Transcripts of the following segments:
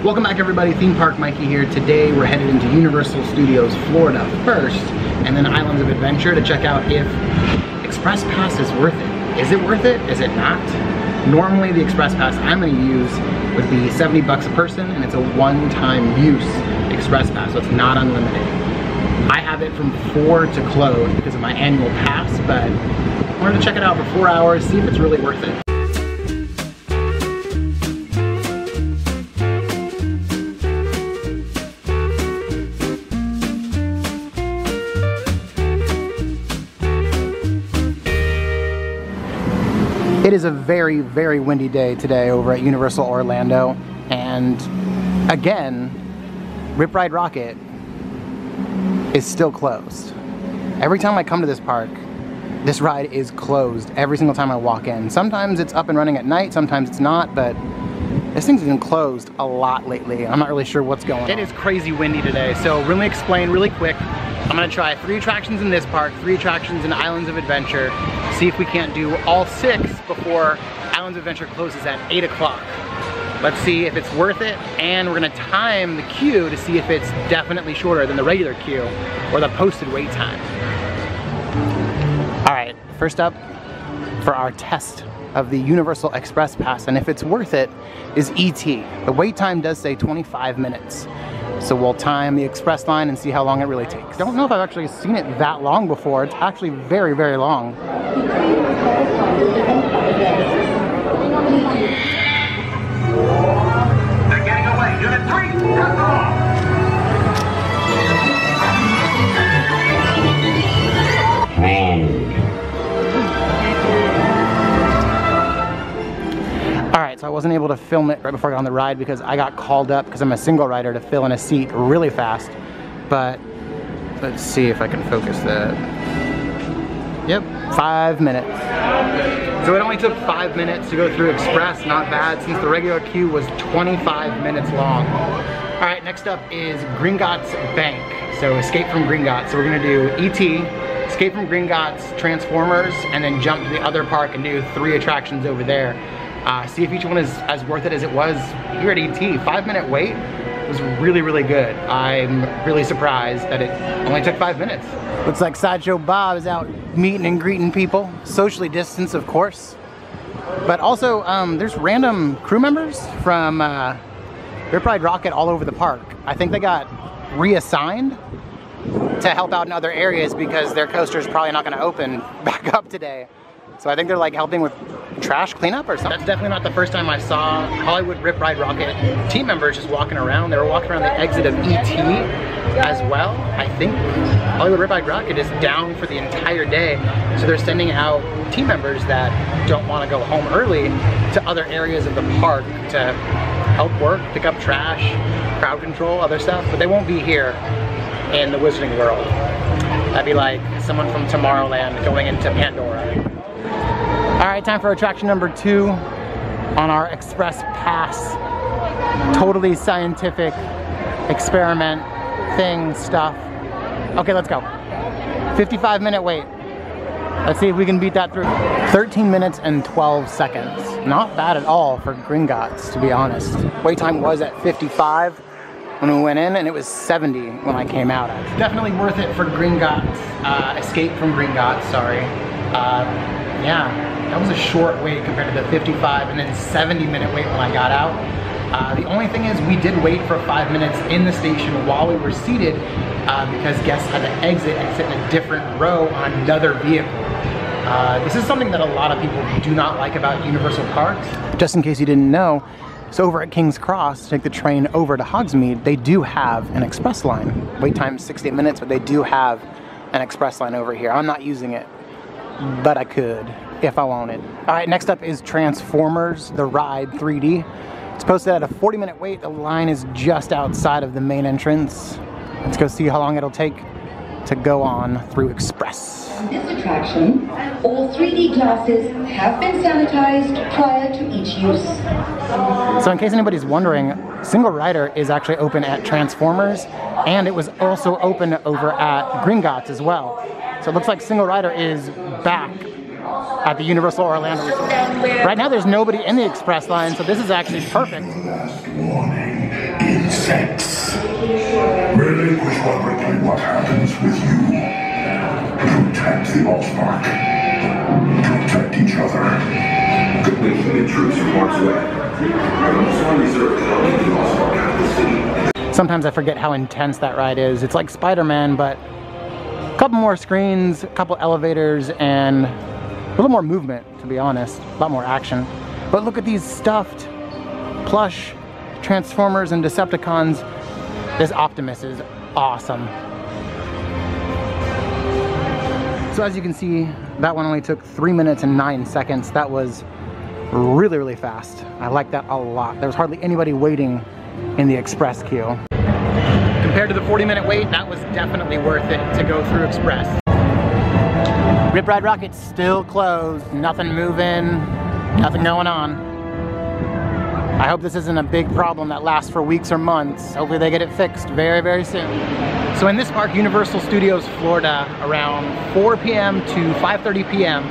Welcome back everybody, Theme Park Mikey here. Today we're headed into Universal Studios Florida first, and then Islands of Adventure to check out if Express Pass is worth it. Is it worth it? Is it not? Normally the Express Pass I'm going to use would be $70 a person, and it's a one-time use Express Pass, so it's not unlimited. I have it from 4 to close because of my annual pass, but I wanted to check it out for 4 hours, see if it's really worth it. It is a very, very windy day today over at Universal Orlando, and again, Rip Ride Rocket is still closed. Every time I come to this park, this ride is closed every single time I walk in. Sometimes it's up and running at night, sometimes it's not, but this thing's been closed a lot lately. I'm not really sure what's going on. It is crazy windy today, so we're gonna explain really quick. I'm gonna try 3 attractions in this park, 3 attractions in Islands of Adventure, see if we can't do all 6 before Islands of Adventure closes at 8 o'clock. Let's see if it's worth it, and we're gonna time the queue to see if it's definitely shorter than the regular queue or the posted wait time. All right, first up for our test of the Universal Express Pass, and if it's worth it, is E.T. The wait time does say 25 minutes. So we'll time the express line and see how long it really takes. Don't know if I've actually seen it that long before. It's actually very, very long. They're getting away. Unit 3, cut off. Alright, so I wasn't able to film it right before I got on the ride because I got called up because I'm a single rider to fill in a seat really fast. But let's see if I can focus that. Yep, 5 minutes. So it only took 5 minutes to go through Express, not bad, since the regular queue was 25 minutes long. Alright, next up is Gringotts Bank. So Escape from Gringotts. So we're gonna do E.T., Escape from Gringotts, Transformers, and then jump to the other park and do 3 attractions over there. See if each one is as worth it as it was here at E.T. 5-minute wait was really, really good. I'm really surprised that it only took 5 minutes. Looks like Sideshow Bob is out meeting and greeting people. Socially distanced, of course. But also, there's random crew members from Rip Ride Rocket all over the park. I think they got reassigned to help out in other areas because their coaster's probably not gonna open back up today. So I think they're like helping with trash cleanup or something. That's definitely not the first time I saw Hollywood Rip Ride Rocket team members just walking around. They were walking around the exit of E.T. as well. I think Hollywood Rip Ride Rocket is down for the entire day. So they're sending out team members that don't want to go home early to other areas of the park to help work, pick up trash, crowd control, other stuff. But they won't be here in the Wizarding World. That'd be like someone from Tomorrowland going into Pandora. Alright, time for attraction number 2 on our Express Pass. Totally scientific experiment thing stuff. Okay, let's go. 55-minute wait. Let's see if we can beat that through. 13 minutes and 12 seconds. Not bad at all for Gringotts, to be honest. Wait time was at 55 when we went in, and it was 70 when I came out. Definitely worth it for Gringotts. Escape from Gringotts, sorry. Yeah. That was a short wait compared to the 55 and then 70-minute wait when I got out. The only thing is we did wait for 5 minutes in the station while we were seated because guests had to exit and sit in a different row on another vehicle. This is something that a lot of people do not like about Universal parks. Just in case you didn't know, so over at King's Cross, to take the train over to Hogsmeade, they do have an express line. Wait time is 60 minutes, but they do have an express line over here. I'm not using it, but I could if I wanted. All right, next up is Transformers, the ride 3D. It's posted at a 40-minute wait. The line is just outside of the main entrance. Let's go see how long it'll take to go on through Express. On this attraction, all 3D glasses have been sanitized prior to each use. So in case anybody's wondering, Single Rider is actually open at Transformers, and it was also open over at Gringotts as well. So it looks like Single Rider is back at the Universal Orlando Resort. Right now there's nobody in the express line, so this is actually perfect. Warning. insects. Relinquish publicly what happens with you. Protect the Allspark. Protect each other. Complete human troops from harm's way. I'm also on reserve to help keep the Allspark out of the city. Sometimes I forget how intense that ride is. It's like SpiderMan, but a couple more screens, a couple elevators, and a little more movement, to be honest. A lot more action. But look at these stuffed plush Transformers and Decepticons. This Optimus is awesome. So as you can see, that one only took 3 minutes and 9 seconds. That was really, really fast. I like that a lot. There was hardly anybody waiting in the express queue. Compared to the 40-minute wait, that was definitely worth it to go through express. Rip Ride Rocket's still closed. Nothing moving, nothing going on. I hope this isn't a big problem that lasts for weeks or months. Hopefully they get it fixed very, very soon. So in this park, Universal Studios Florida, around 4 p.m. to 5:30 p.m.,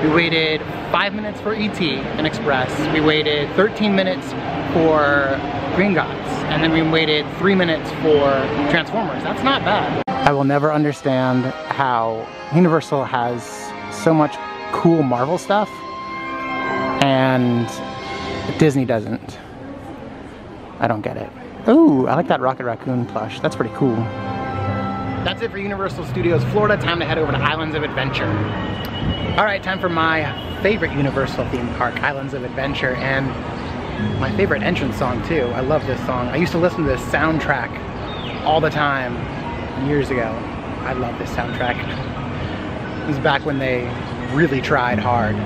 we waited 5 minutes for ET and Express. We waited 13 minutes for Green Gods. And then we waited 3 minutes for Transformers. That's not bad. I will never understand how Universal has so much cool Marvel stuff and Disney doesn't. I don't get it. Ooh, I like that Rocket Raccoon plush. That's pretty cool. That's it for Universal Studios Florida. Time to head over to Islands of Adventure. All right, time for my favorite Universal theme park, Islands of Adventure, and my favorite entrance song too. I love this song. I used to listen to this soundtrack all the time years ago. I love this soundtrack. It was back when they really tried hard.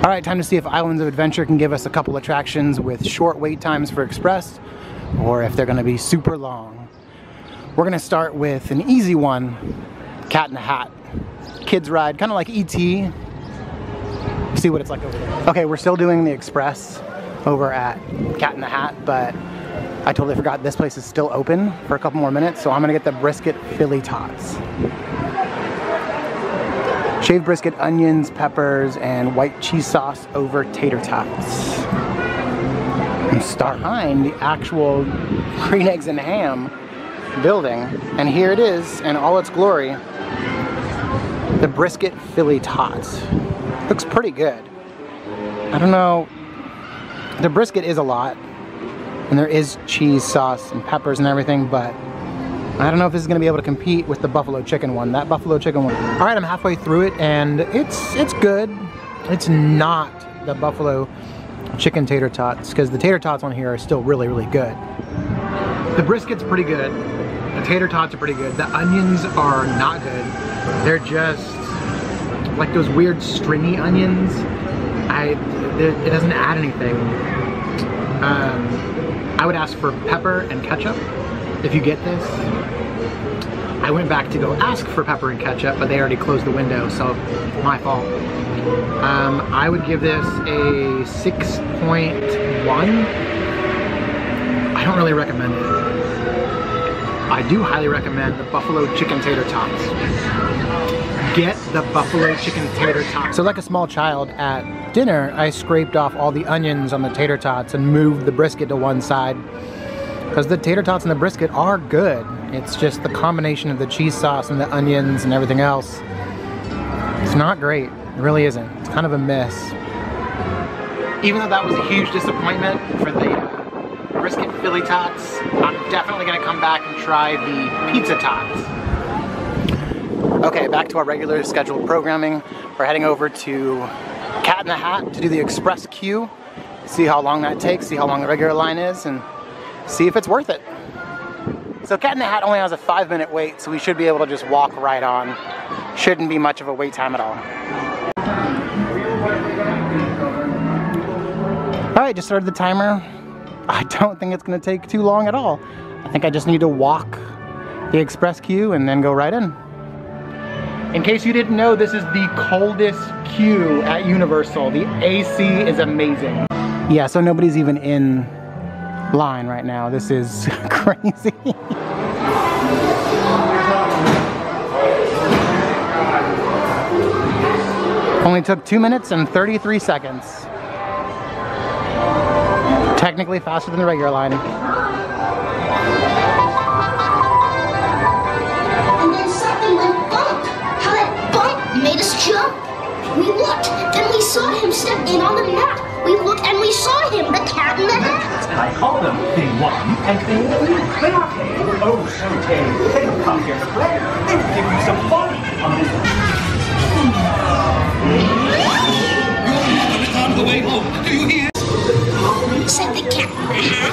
All right, time to see if Islands of Adventure can give us a couple attractions with short wait times for Express, or if they're gonna be super long. We're gonna start with an easy one, Cat in the Hat. Kids ride, kind of like E.T. See what it's like over there. Okay, we're still doing the Express over at Cat in the Hat, but I totally forgot this place is still open for a couple more minutes, so I'm gonna get the brisket Philly tots. Shaved brisket, onions, peppers, and white cheese sauce over tater tots. And start behind the actual green eggs and ham building, and here it is in all its glory. The brisket Philly tots. Looks pretty good. I don't know, the brisket is a lot, and there is cheese sauce and peppers and everything, but I don't know if this is gonna be able to compete with the buffalo chicken one. That buffalo chicken one. All right, I'm halfway through it, and it's good. It's not the buffalo chicken tater tots, because the tater tots on here are still really, really good. The brisket's pretty good. The tater tots are pretty good. The onions are not good. They're just like those weird stringy onions. It doesn't add anything. I would ask for pepper and ketchup if you get this. I went back to go ask for pepper and ketchup, but they already closed the window, so my fault. I would give this a 6.1. I don't really recommend it. I do highly recommend the buffalo chicken tater tots. Get the buffalo chicken tater tots. So like a small child at dinner, I scraped off all the onions on the tater tots and moved the brisket to one side, because the tater tots and the brisket are good. It's just the combination of the cheese sauce and the onions and everything else. It's not great. It really isn't. It's kind of a miss. Even though that was a huge disappointment for the brisket Philly tots, I'm definitely gonna come back and try the pizza tots. Okay, back to our regular scheduled programming. We're heading over to Cat in the Hat to do the express queue, see how long that takes, see how long the regular line is, and see if it's worth it. So Cat in the Hat only has a 5-minute wait, so we should be able to just walk right on. Shouldn't be much of a wait time at all. All right, just started the timer. I don't think it's gonna take too long at all. I think I just need to walk the express queue and then go right in. In case you didn't know, this is the coldest queue at Universal. The AC is amazing. Yeah, so nobody's even in line right now. This is crazy. Only took 2 minutes and 33 seconds. Technically faster than the regular line. And then something went bump. How that bump made us jump. We looked, then we saw him step in on the mat. We looked and we saw him, the cat in the hat. And I call them Thing 1 and Thing 2. They are tame, oh so tame. They don't come here to play. They will give you some fun on this. On the way home, do you hear? Said the cat in the hat.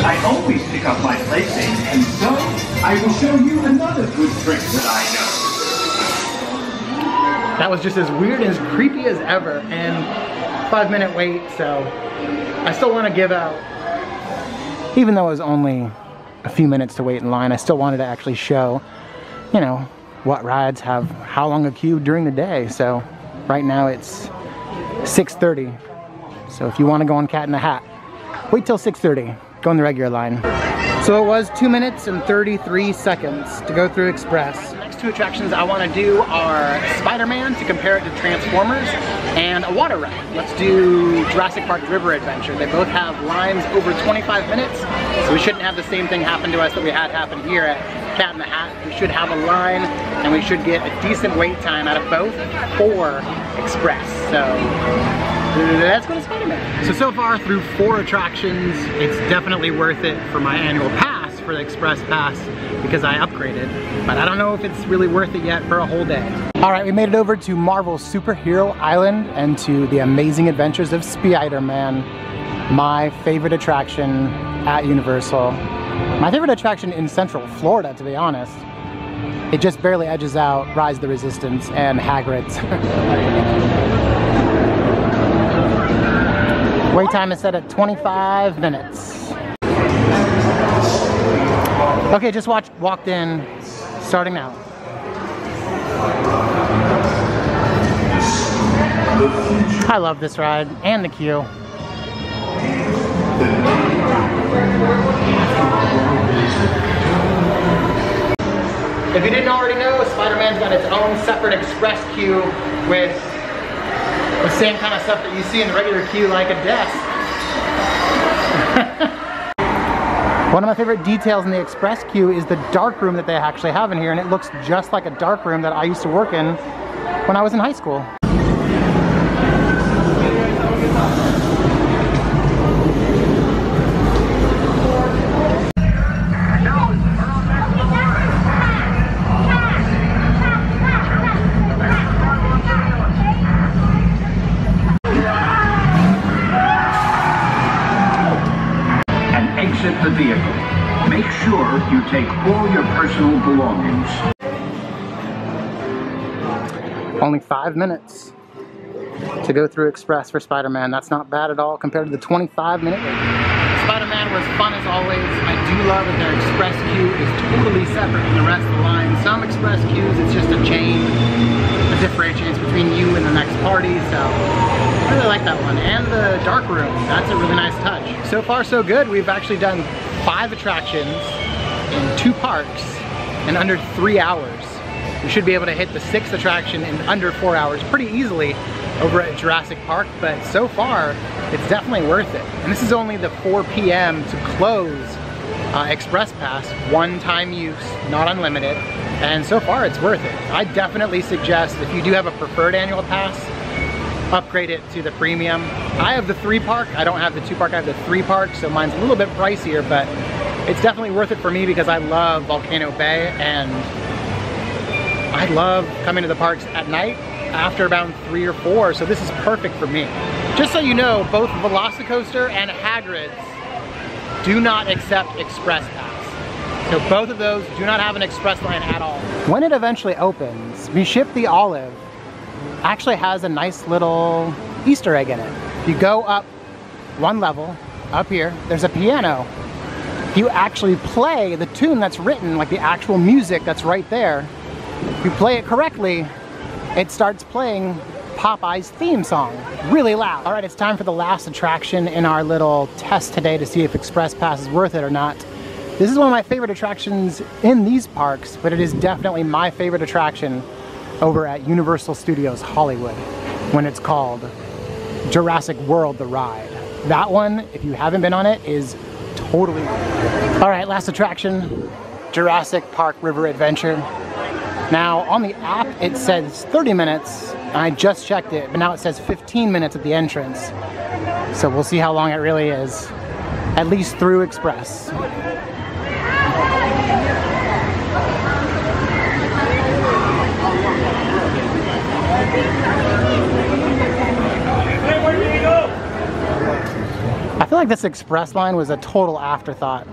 I always pick up my playthings, and so I will show you another good trick that I know. That was just as weird and as creepy as ever, and 5-minute wait, so I still want to give out. Even though it was only a few minutes to wait in line, I still wanted to actually show, you know, what rides have how long a queue during the day. So right now it's 6:30. So if you want to go on Cat in the Hat, wait till 6:30. Go on the regular line. So it was 2 minutes and 33 seconds to go through Express. The next two attractions I want to do are SpiderMan to compare it to Transformers and a water ride. Let's do Jurassic Park River Adventure. They both have lines over 25 minutes, so we shouldn't have the same thing happen to us that we had happen here at Cat in the Hat. We should have a line and we should get a decent wait time out of both for Express. So let's go to SpiderMan. So far through 4 attractions, it's definitely worth it for my annual pass for the Express Pass because I upgraded, but I don't know if it's really worth it yet for a whole day. All right, we made it over to Marvel's Superhero Island and to the Amazing Adventures of SpiderMan, my favorite attraction at Universal. My favorite attraction in Central Florida, to be honest. It just barely edges out Rise of the Resistance and Hagrid's. Wait time is set at 25 minutes. Okay, just walked in, starting now. I love this ride and the queue. If you didn't already know, SpiderMan's got its own separate express queue with the same kind of stuff that you see in the regular queue, like a desk. One of my favorite details in the express queue is the dark room that they actually have in here, and it looks just like a dark room that I used to work in when I was in high school. Exit the vehicle. Make sure you take all your personal belongings. Only 5 minutes to go through Express for SpiderMan. That's not bad at all compared to the 25-minute wait. SpiderMan was fun as always. I do love that their Express queue is totally separate from the rest of the line. Some Express queues, it's just a chain that differentiates between you and the next party, so I really like that one. And the dark room, that's a really nice touch. So far so good. We've actually done 5 attractions in 2 parks in under 3 hours. We should be able to hit the 6th attraction in under 4 hours pretty easily over at Jurassic Park, but so far it's definitely worth it. And this is only the 4 p.m. to close Express Pass, one-time use, not unlimited, and so far it's worth it. I definitely suggest if you do have a preferred annual pass, upgrade it to the premium. I have the 3 park, I don't have the 2 park, I have the 3 park, so mine's a little bit pricier, but it's definitely worth it for me because I love Volcano Bay and I love coming to the parks at night after about 3 or 4, so this is perfect for me. Just so you know, both Velocicoaster and Hagrid's do not accept Express Pass. So both of those do not have an express line at all. When it eventually opens, We Ship the Olive actually has a nice little Easter egg in it. If you go up 1 level, up here, there's a piano. If you actually play the tune that's written, like the actual music that's right there, if you play it correctly, it starts playing Popeye's theme song, really loud. All right, it's time for the last attraction in our little test today to see if Express Pass is worth it or not. This is one of my favorite attractions in these parks, but it is definitely my favorite attraction over at Universal Studios Hollywood when it's called Jurassic World: The Ride. that one, if you haven't been on it, is totally worth it. All right, last attraction, Jurassic Park River Adventure. Now, on the app, it says 30 minutes, and I just checked it, but now it says 15 minutes at the entrance. So we'll see how long it really is, at least through Express. I feel like this Express line was a total afterthought.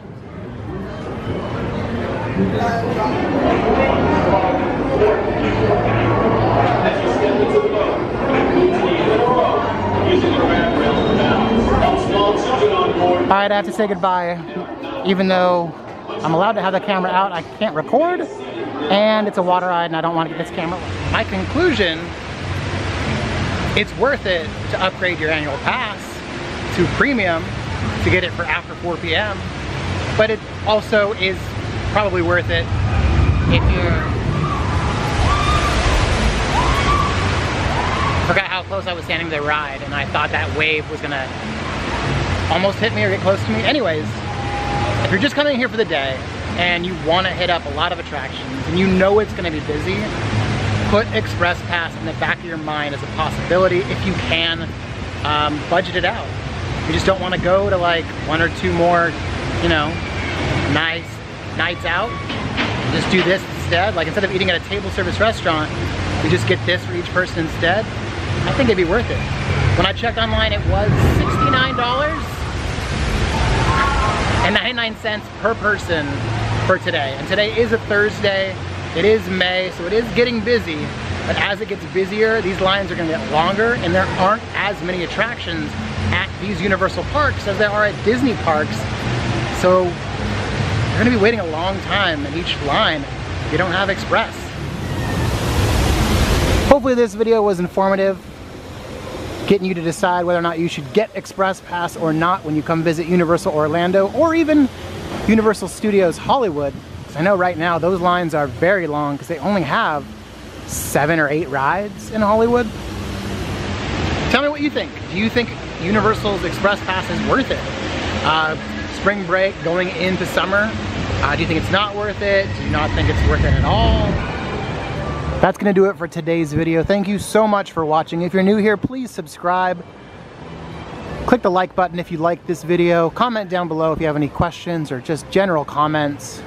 Alright, I have to say goodbye. Even though I'm allowed to have the camera out, I can't record, and it's a water ride and I don't want to get this camera. My conclusion, it's worth it to upgrade your annual pass to premium to get it for after 4 p.m. But it also is probably worth it if you're... I forgot how close I was standing to the ride, and I thought that wave was gonna almost hit me or get close to me. Anyways, if you're just coming here for the day and you want to hit up a lot of attractions and you know it's going to be busy, put Express Pass in the back of your mind as a possibility if you can. Budget it out. You just don't want to go to like 1 or 2 more, you know, nice nights out. Just do this instead. Like, instead of eating at a table service restaurant, you just get this for each person instead. I think it'd be worth it. When I checked online, it was $69.99 per person for today. And today is a Thursday. It is May, so it is getting busy. But as it gets busier, these lines are gonna get longer, and there aren't as many attractions at these Universal parks as there are at Disney parks. So you're gonna be waiting a long time in each line if you don't have Express. Hopefully this video was informative, getting you to decide whether or not you should get Express Pass or not when you come visit Universal Orlando or even Universal Studios Hollywood. Because I know right now those lines are very long because they only have 7 or 8 rides in Hollywood. Tell me what you think. Do you think Universal's Express Pass is worth it? Spring break going into summer, do you think it's not worth it? Do you not think it's worth it at all? That's gonna do it for today's video. Thank you so much for watching. If you're new here, please subscribe. Click the like button if you like this video. Comment down below if you have any questions or just general comments.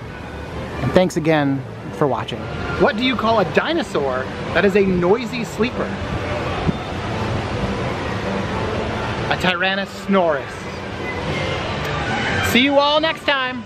And thanks again for watching. What do you call a dinosaur that is a noisy sleeper? A Tyrannosaurus. See you all next time.